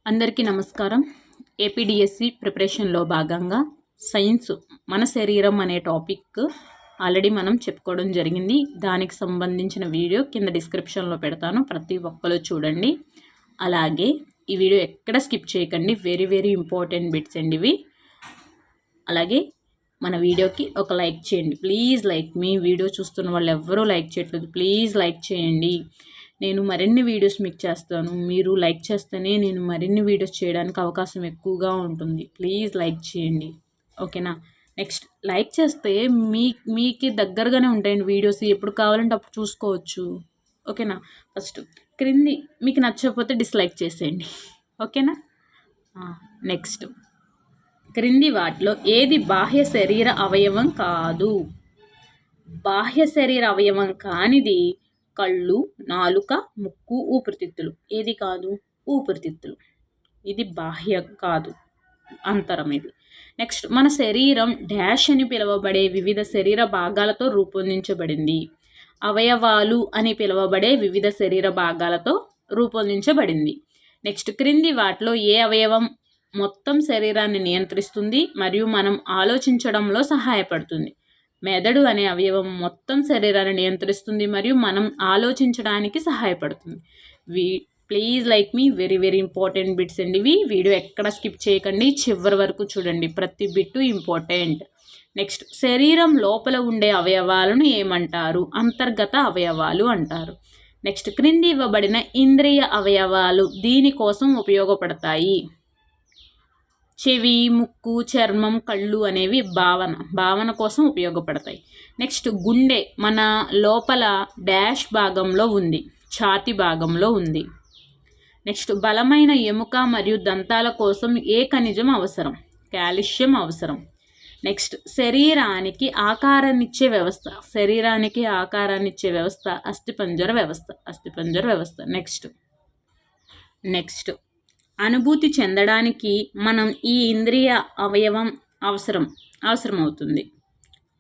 అందరికీ నమస్కారం. ఏపీడిఎస్సి ప్రిపరేషన్లో భాగంగా సైన్స్ మన శరీరం అనే టాపిక్ ఆల్రెడీ మనం చెప్పుకోవడం జరిగింది. దానికి సంబంధించిన వీడియో కింద డిస్క్రిప్షన్లో పెడతాను, ప్రతి ఒక్కరు చూడండి. అలాగే ఈ వీడియో ఎక్కడ స్కిప్ చేయకండి, వెరీ వెరీ ఇంపార్టెంట్ బిట్స్ అండి ఇవి. అలాగే మన వీడియోకి ఒక లైక్ చేయండి, ప్లీజ్ లైక్ మీ. వీడియో చూస్తున్న వాళ్ళు ఎవ్వరూ లైక్ చేయట్లేదు, ప్లీజ్ లైక్ చేయండి. నేను మరిన్ని వీడియోస్ మీకు చేస్తాను, మీరు లైక్ చేస్తేనే నేను మరిన్ని వీడియోస్ చేయడానికి అవకాశం ఎక్కువగా ఉంటుంది. ప్లీజ్ లైక్ చేయండి, ఓకేనా. నెక్స్ట్, లైక్ చేస్తే మీకు దగ్గరగానే ఉంటాయండి వీడియోస్, ఎప్పుడు కావాలంటే అప్పుడు చూసుకోవచ్చు, ఓకేనా. ఫస్ట్ క్రింది మీకు నచ్చకపోతే డిస్లైక్ చేసేయండి, ఓకేనా. నెక్స్ట్, క్రింది వాటిలో ఏది బాహ్య శరీర అవయవం కాదు? బాహ్య శరీర అవయవం కానిది కళ్ళు, నాలుక, ముక్కు, ఊపిరితిత్తులు. ఏది కాదు? ఊపిరితిత్తులు. ఇది బాహ్య కాదు, అంతరం ఇది. నెక్స్ట్, మన శరీరం డాష్ అని పిలువబడే వివిధ శరీర భాగాలతో రూపొందించబడింది. అవయవాలు అని పిలువబడే వివిధ శరీర భాగాలతో రూపొందించబడింది. నెక్స్ట్, క్రింది వాటిలో ఏ అవయవం మొత్తం శరీరాన్ని నియంత్రిస్తుంది మరియు మనం ఆలోచించడంలో సహాయపడుతుంది? మెదడు అనే అవయవం మొత్తం శరీరాన్ని నియంత్రిస్తుంది మరియు మనం ఆలోచించడానికి సహాయపడుతుంది. Please like me, very very important bits అండి ఇవి. వీడియో ఎక్కడ స్కిప్ చేయకండి, చివరి వరకు చూడండి, ప్రతి బిట్టు ఇంపార్టెంట్. నెక్స్ట్, శరీరం లోపల ఉండే అవయవాలను ఏమంటారు? అంతర్గత అవయవాలు అంటారు. నెక్స్ట్, క్రింది ఇవ్వబడిన ఇంద్రియ అవయవాలు దీనికోసం ఉపయోగపడతాయి? చెవి, ముక్కు, చర్మం, కళ్ళు అనేవి భావన కోసం ఉపయోగపడతాయి. నెక్స్ట్, గుండె మన లోపల డాష్ భాగంలో ఉంది, ఛాతి భాగంలో ఉంది. నెక్స్ట్, బలమైన ఎముక మరియు దంతాల కోసం ఏ ఖనిజం అవసరం? కాల్షియం అవసరం. నెక్స్ట్, శరీరానికి ఆకారాన్నిచ్చే వ్యవస్థ అస్థిపంజర వ్యవస్థ. నెక్స్ట్, అనుభూతి చెందడానికి మనం ఈ ఇంద్రియ అవయవం అవసరమవుతుంది,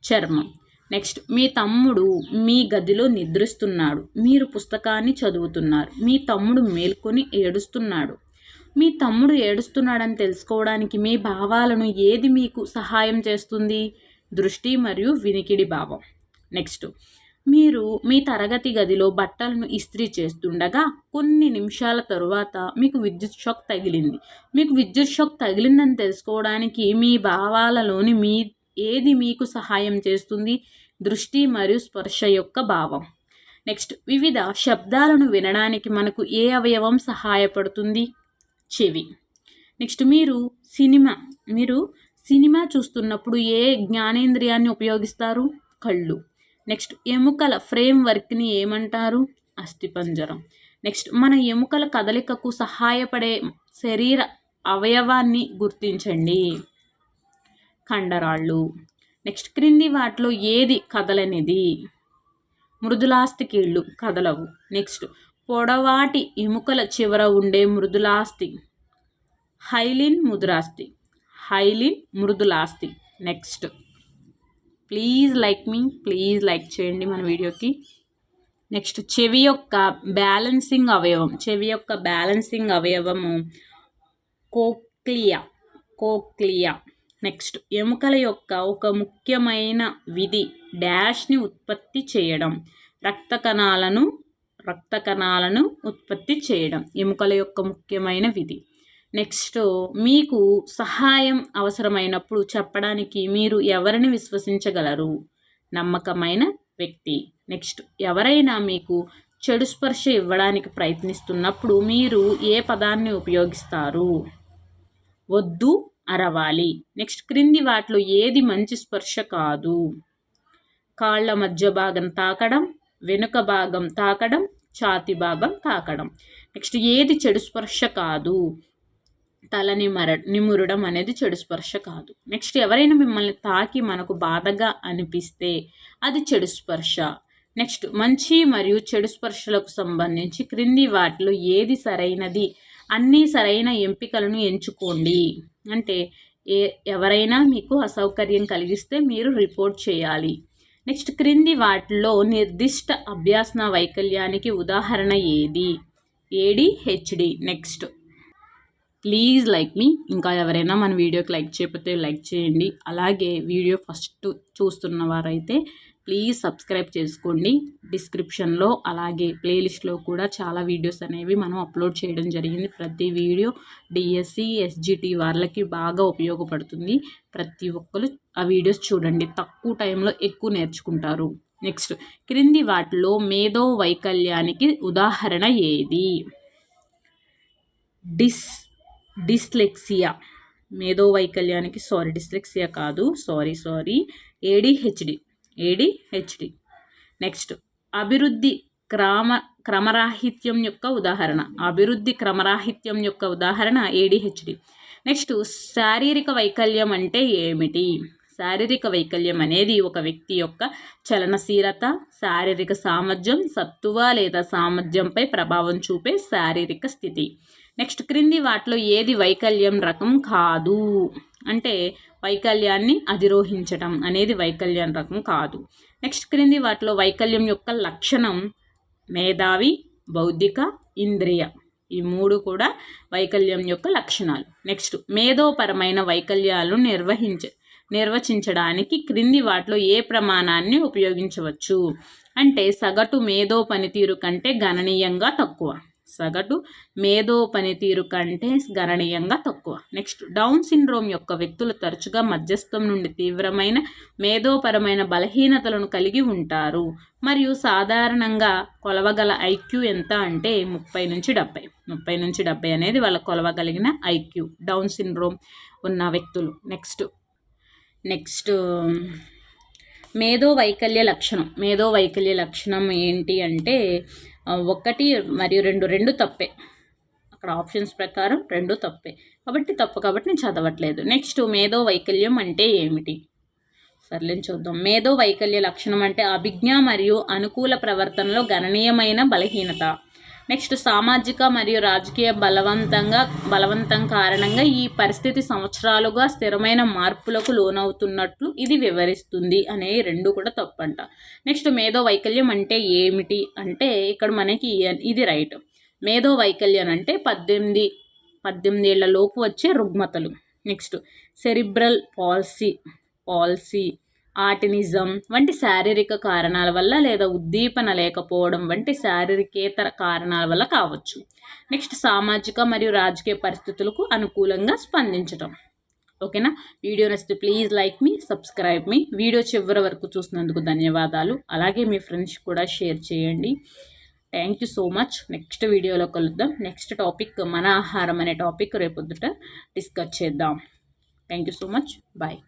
చర్మం. నెక్స్ట్, మీ తమ్ముడు మీ గదిలో నిద్రిస్తున్నాడు, మీరు పుస్తకాన్ని చదువుతున్నారు, మీ తమ్ముడు మేల్కొని ఏడుస్తున్నాడు. మీ తమ్ముడు ఏడుస్తున్నాడని తెలుసుకోవడానికి మీ భావాలను ఏది మీకు సహాయం చేస్తుంది? దృష్టి మరియు వినికిడి భావం. నెక్స్ట్, మీరు మీ తరగతి గదిలో బట్టలను ఇస్త్రీ చేస్తుండగా కొన్ని నిమిషాల తరువాత మీకు విద్యుత్ షాక్ తగిలింది. మీకు విద్యుత్ షాక్ తగిలిందని తెలుసుకోవడానికి మీ భావాలలోని ఏది మీకు సహాయం చేస్తుంది? దృష్టి మరియు స్పర్శ యొక్క భావం. నెక్స్ట్, వివిధ శబ్దాలను వినడానికి మనకు ఏ అవయవం సహాయపడుతుంది? చెవి. నెక్స్ట్, మీరు సినిమా చూస్తున్నప్పుడు ఏ జ్ఞానేంద్రియాన్ని ఉపయోగిస్తారు? కళ్ళు. నెక్స్ట్, ఎముకల ఫ్రేమ్వర్క్ని ఏమంటారు? అస్థిపంజరం. నెక్స్ట్, మన ఎముకల కదలికకు సహాయపడే శరీర అవయవాన్ని గుర్తించండి. కండరాళ్ళు. నెక్స్ట్, క్రింది వాటిలో ఏది కదలనిది? మృదులాస్థి కీళ్ళు కదలవు. నెక్స్ట్, పొడవాటి ఎముకల చివర ఉండే మృదులాస్థి హైలిన్ మృదులాస్థి. Next, please like me, please like చేయండి మన వీడియోకి. నెక్స్ట్, చెవి యొక్క బ్యాలెన్సింగ్ అవయవము కోక్లియా. నెక్స్ట్, ఎముకల యొక్క ఒక ముఖ్యమైన విధి డాష్ని ఉత్పత్తి చేయడం. రక్త కణాలను ఉత్పత్తి చేయడం ఎముకల యొక్క ముఖ్యమైన విధి. నెక్స్ట్, మీకు సహాయం అవసరమైనప్పుడు చెప్పడానికి మీరు ఎవరిని విశ్వసించగలరు? నమ్మకమైన వ్యక్తి. నెక్స్ట్, ఎవరైనా మీకు చెడు స్పర్శ ఇవ్వడానికి ప్రయత్నిస్తున్నప్పుడు మీరు ఏ పదాన్ని ఉపయోగిస్తారు? వద్దు, అరవాలి. నెక్స్ట్, క్రింది వాటిలో ఏది మంచి స్పర్శ కాదు? కాళ్ళ మధ్య భాగం తాకడం, వెనుక భాగం తాకడం, ఛాతి భాగం తాకడం. నెక్స్ట్, ఏది చెడు స్పర్శ కాదు? తలని నిమురడం అనేది చెడు స్పర్శ కాదు. నెక్స్ట్, ఎవరైనా మిమ్మల్ని తాకి మనకు బాధగా అనిపిస్తే అది చెడు స్పర్శ. నెక్స్ట్, మంచి మరియు చెడు స్పర్శలకు సంబంధించి క్రింది వాటిలో ఏది సరైనది? అన్ని సరైన ఎంపికలను ఎంచుకోండి. అంటే ఎవరైనా మీకు అసౌకర్యం కలిగిస్తే మీరు రిపోర్ట్ చేయాలి. నెక్స్ట్, క్రింది వాటిలో నిర్దిష్ట అభ్యాసన వైకల్యానికి ఉదాహరణ ఏది? ADHD. నెక్స్ట్, ప్లీజ్ లైక్ మీ. ఇంకా ఎవరైనా మన వీడియోకి లైక్ చేయకపోతే లైక్ చేయండి. అలాగే వీడియో ఫస్ట్ చూస్తున్న వారైతే ప్లీజ్ సబ్స్క్రైబ్ చేసుకోండి. డిస్క్రిప్షన్లో అలాగే ప్లేలిస్ట్లో కూడా చాలా వీడియోస్ అనేవి మనం అప్లోడ్ చేయడం జరిగింది. ప్రతి వీడియో డిఎస్సి ఎస్జిటి వాళ్ళకి బాగా ఉపయోగపడుతుంది. ప్రతి ఒక్కరు ఆ వీడియోస్ చూడండి. తక్కువ టైంలో ఎక్కువ నేర్చుకుంటారు. నెక్స్ట్, క్రింది వాటిలో మేధో వైకల్యానికి ఉదాహరణ ఏది? డిస్లెక్సియా. మేధో వైకల్యానికి డిస్లెక్సియా కాదు, సారీ ఏడిహెచ్డి. నెక్స్ట్, అభివృద్ధి క్రమరాహిత్యం యొక్క ఉదాహరణ. అభివృద్ధి క్రమరాహిత్యం యొక్క ఉదాహరణ ఏడిహెచ్డి. నెక్స్ట్, శారీరక వైకల్యం అంటే ఏమిటి? శారీరక వైకల్యం అనేది ఒక వ్యక్తి యొక్క చలనశీలత, శారీరక సామర్థ్యం, సత్తువ లేదా సామర్థ్యంపై ప్రభావం చూపే శారీరక స్థితి. నెక్స్ట్, క్రింది వాటిలో ఏది వైకల్యం రకం కాదు? అంటే వైకల్యాన్ని అధిరోహించటం అనేది వైకల్యం రకం కాదు. నెక్స్ట్, క్రింది వాటిలో వైకల్యం యొక్క లక్షణం మేధావి, బౌద్ధిక, ఇంద్రియ. ఈ మూడు కూడా వైకల్యం యొక్క లక్షణాలు. నెక్స్ట్, మేధోపరమైన వైకల్యాలను నిర్వచించడానికి క్రింది వాటిలో ఏ ప్రమాణాన్ని ఉపయోగించవచ్చు? అంటే సగటు మేధో పనితీరు కంటే గణనీయంగా తక్కువ. సగటు మేధో పనితీరు కంటే గణనీయంగా తక్కువ. నెక్స్ట్, డౌన్ సిండ్రోమ్ యొక్క వ్యక్తులు తరచుగా మధ్యస్థం నుండి తీవ్రమైన మేధోపరమైన బలహీనతలను కలిగి ఉంటారు మరియు సాధారణంగా కొలవగల ఐక్యూ ఎంత అంటే 30 నుంచి 70 అనేది వాళ్ళ కొలవగలిగిన ఐక్యూ డౌన్ సిండ్రోమ్ ఉన్న వ్యక్తులు. నెక్స్ట్ మేధో వైకల్య లక్షణం ఏంటి అంటే 1 మరియు 2 తప్పే. అక్కడ ఆప్షన్స్ ప్రకారం 2 తప్పే కాబట్టి నేను చదవట్లేదు. నెక్స్ట్, మేధో వైకల్యం అంటే ఏమిటి? సర్లేని చూద్దాం. మేధో వైకల్య లక్షణం అంటే అభిజ్ఞ మరియు అనుకూల ప్రవర్తనలో గణనీయమైన బలహీనత. నెక్స్ట్, సామాజిక మరియు రాజకీయ బలవంతం కారణంగా ఈ పరిస్థితి సంవత్సరాలుగా స్థిరమైన మార్పులకు లోనవుతున్నట్లు ఇది వివరిస్తుంది అనే 2 కూడా తప్పంట. నెక్స్ట్, మేధో వైకల్యం అంటే ఏమిటి అంటే ఇక్కడ మనకి ఇది రైట్. మేధో వైకల్యం అంటే 18 ఏళ్ల లోపు వచ్చే రుగ్మతలు. నెక్స్ట్, సెరిబ్రల్ పాల్సీ, ఆటినిజం వంటి శారీరక కారణాల వల్ల లేదా ఉద్దీపన లేకపోవడం వంటి శారీరకేతర కారణాల వల్ల కావచ్చు. నెక్స్ట్, సామాజిక మరియు రాజకీయ పరిస్థితులకు అనుకూలంగా స్పందించడం. ఓకేనా? వీడియో నచ్చితే ప్లీజ్ లైక్ మీ, సబ్స్క్రైబ్ మీ. వీడియో చివరి వరకు చూసినందుకు ధన్యవాదాలు. అలాగే మీ ఫ్రెండ్స్ కూడా షేర్ చేయండి. Thank you so much. Next వీడియోలో కలుద్దాం. నెక్స్ట్ టాపిక్ మన ఆహారం అనే టాపిక్ రేపొద్దుట డిస్కస్ చేద్దాం. Thank you so much. Bye.